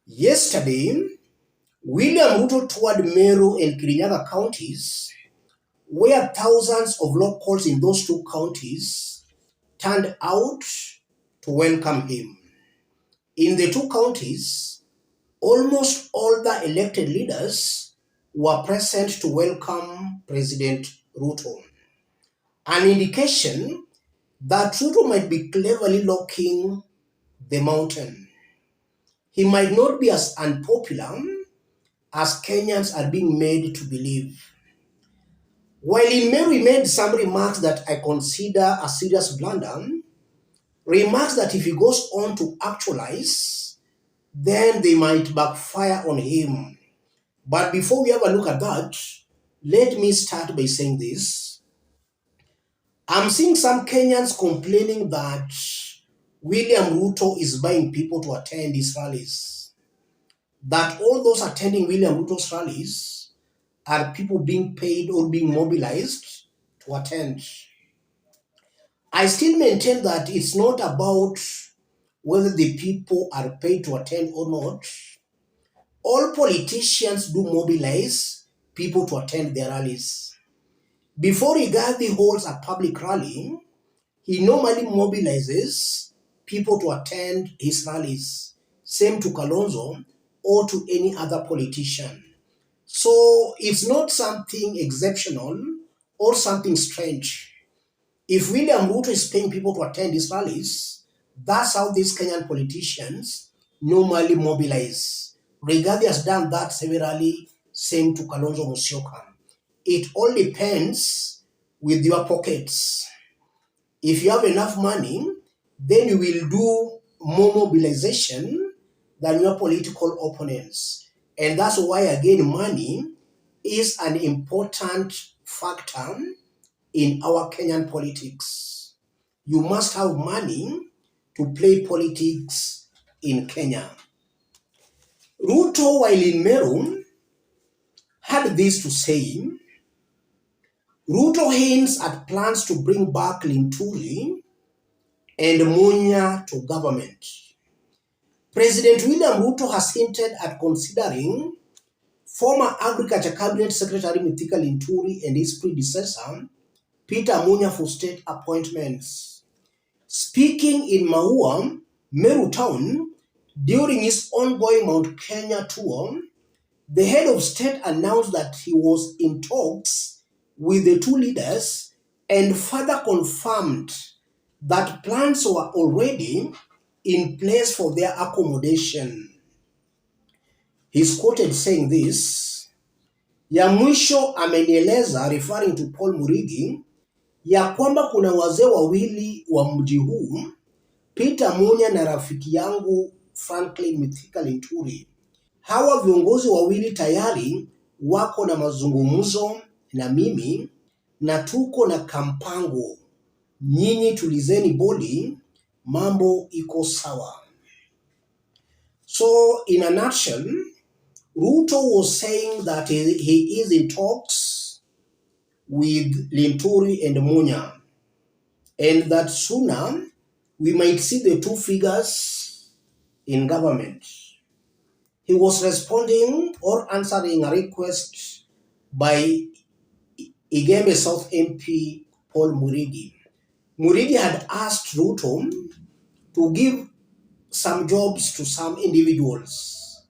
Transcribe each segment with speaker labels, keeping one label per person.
Speaker 1: Yesterday, William Ruto toured Meru and Kirinyaga counties, where thousands of locals in those two counties turned out to welcome him. In the two counties, almost all the elected leaders were present to welcome President Ruto, an indication that Ruto might be cleverly locking the mountain. He might not be as unpopular as Kenyans are being made to believe. While in Meru he made some remarks that I consider a serious blunder, remarks that if he goes on to actualize, then they might backfire on him. But before we have a look at that, let me start by saying this. I'm seeing some Kenyans complaining that William Ruto is buying people to attend his rallies. That all those attending William Ruto's rallies are people being paid or being mobilized to attend. I still maintain that it's not about whether the people are paid to attend or not. All politicians do mobilize people to attend their rallies. Before Rigathi holds a public rally, he normally mobilizes people to attend his rallies. Same to Kalonzo or to any other politician. So it's not something exceptional or something strange. If William Ruto is paying people to attend his rallies, that's how these Kenyan politicians normally mobilize. Rigathi has done that severally, same to Kalonzo Musyoka. It all depends with your pockets. If you have enough money, then you will do more mobilization than your political opponents. And that's why, again, money is an important factor in our Kenyan politics. You must have money to play politics in Kenya. Ruto, while in Meru, had this to say. Ruto hints at plans to bring back Linturi and Munya to government. President William Ruto has hinted at considering former Agriculture Cabinet Secretary Mithika Linturi and his predecessor, Peter Munya, for state appointments. Speaking in Maua, Meru town, during his ongoing Mount Kenya tour, the head of state announced that he was in talks with the two leaders and further confirmed that plans were already in place for their accommodation. He's quoted saying this, ya mwisho amenieleza, referring to Paul Murigi, ya kwamba kuna wazee wawili wa mji huu, Peter Munya na rafiki yangu Franklin Mithika Linturi. Hawa viongozi wawili tayari wako na mazungumzo na mimi na tuko na kampango. Nyinyi tulizeni boli, mambo iko sawa. So in a nutshell, Ruto was saying that he is in talks with Linturi and Munya, and that sooner we might see the two figures in government. He was responding or answering a request by Igembe South MP Paul Murigi. Murigi had asked Ruto to give some jobs to some individuals,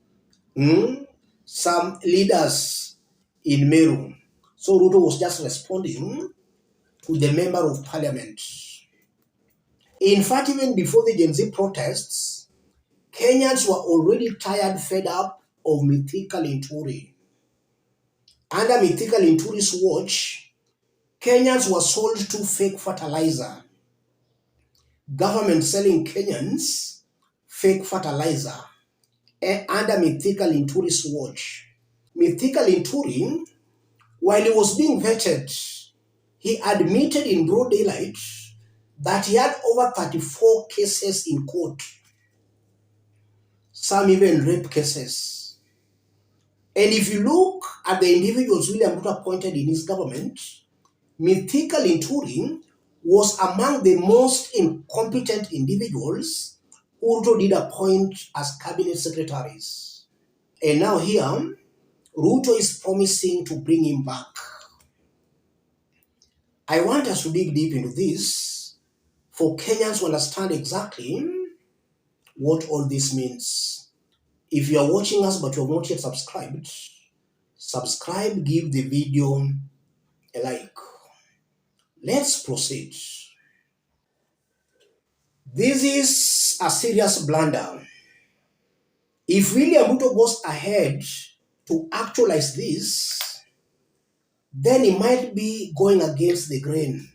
Speaker 1: some leaders in Meru. So Ruto was just responding to the member of parliament. In fact, even before the Gen Z protests, Kenyans were already tired, fed up of Mithika Linturi. Under Mithika Linturi's watch, Kenyans were sold to fake fertilizer. Government selling Kenyans fake fertilizer under Mithika Linturi's watch. Mithika Linturi, while he was being vetted, he admitted in broad daylight that he had over 34 cases in court, some even rape cases. And if you look at the individuals William Ruto appointed in his government, Mithika Linturi was among the most incompetent individuals who Ruto did appoint as cabinet secretaries. And now here, Ruto is promising to bring him back. I want us to dig deep into this for Kenyans to understand exactly what all this means. If you are watching us but you have not yet subscribed, subscribe, give the video a like. Let's proceed. This is a serious blunder. If William Ruto goes ahead to actualize this, then he might be going against the grain.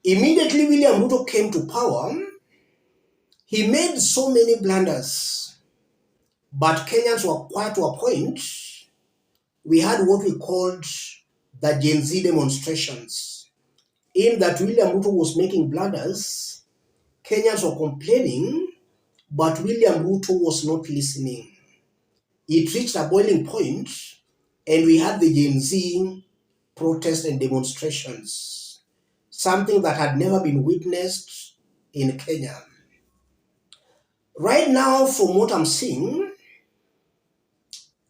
Speaker 1: Immediately William Ruto came to power, he made so many blunders, but Kenyans were quiet to a point. We had what we called the Gen Z demonstrations, in that William Ruto was making blunders, Kenyans were complaining, but William Ruto was not listening. It reached a boiling point, and we had the Gen Z protests and demonstrations, something that had never been witnessed in Kenya. Right now, from what I'm seeing,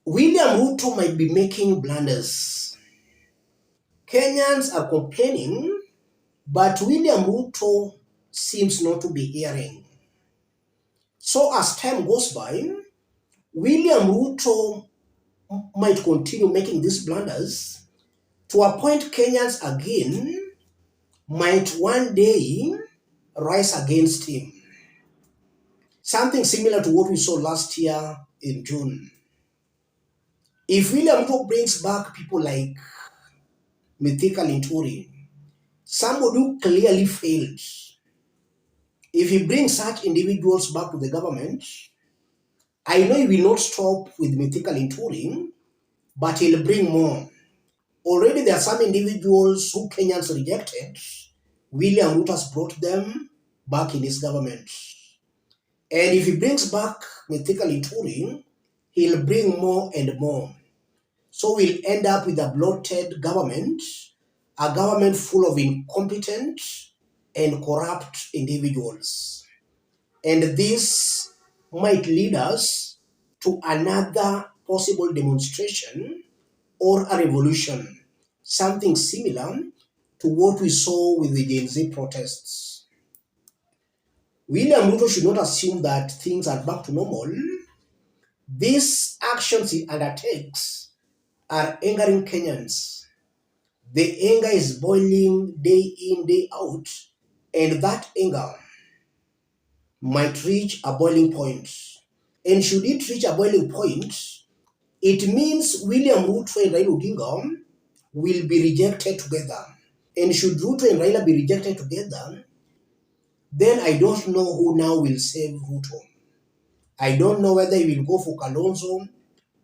Speaker 1: William Ruto might be making blunders. Kenyans are complaining, but William Ruto seems not to be hearing. So as time goes by, William Ruto might continue making these blunders to a point Kenyans again might one day rise against him. Something similar to what we saw last year in June. If William Ruto brings back people like Mithika Linturi, somebody who clearly failed, if he brings such individuals back to the government, I know he will not stop with Mithika Linturi, but he'll bring more. Already there are some individuals who Kenyans rejected. William Ruto has brought them back in his government. And if he brings back Mithika Linturi, he'll bring more and more. So we'll end up with a bloated government, a government full of incompetent and corrupt individuals. And this might lead us to another possible demonstration or a revolution, something similar to what we saw with the Gen Z protests. William Ruto should not assume that things are back to normal. These actions he undertakes are angering Kenyans. The anger is boiling day in, day out, and that anger might reach a boiling point. And should it reach a boiling point, it means William Ruto and Raila Odinga will be rejected together. And should Ruto and Raila be rejected together, then I don't know who now will save Ruto. I don't know whether he will go for Kalonzo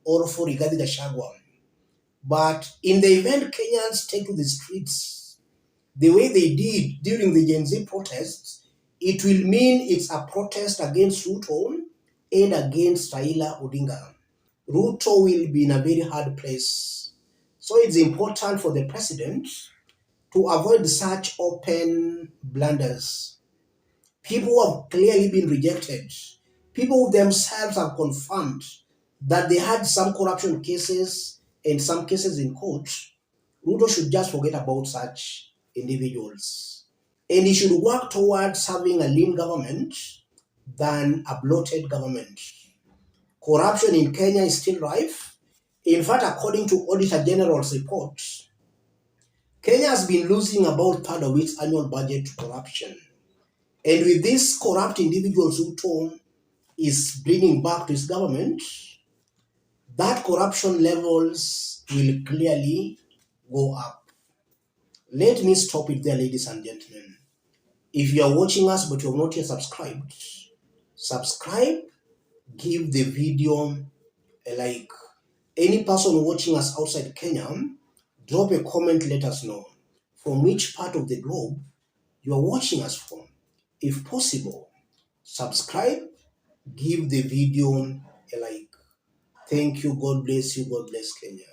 Speaker 1: or for Rigathi Gachagua. But in the event Kenyans take to the streets the way they did during the Gen Z protests, it will mean it's a protest against Ruto and against Raila Odinga. Ruto will be in a very hard place. So it's important for the president to avoid such open blunders. People who have clearly been rejected, people who themselves have confirmed that they had some corruption cases and some cases in court, Ruto should just forget about such individuals. And he should work towards having a lean government than a bloated government. Corruption in Kenya is still rife. In fact, according to Auditor General's report, Kenya has been losing about a third of its annual budget to corruption. And with these corrupt individuals Ruto is bringing back to his government, that corruption levels will clearly go up. Let me stop it there, ladies and gentlemen. If you are watching us but you have not yet subscribed, subscribe, give the video a like. Any person watching us outside Kenya, drop a comment, let us know from which part of the globe you are watching us from. If possible, subscribe, give the video a like. Thank you. God bless you. God bless Kenya.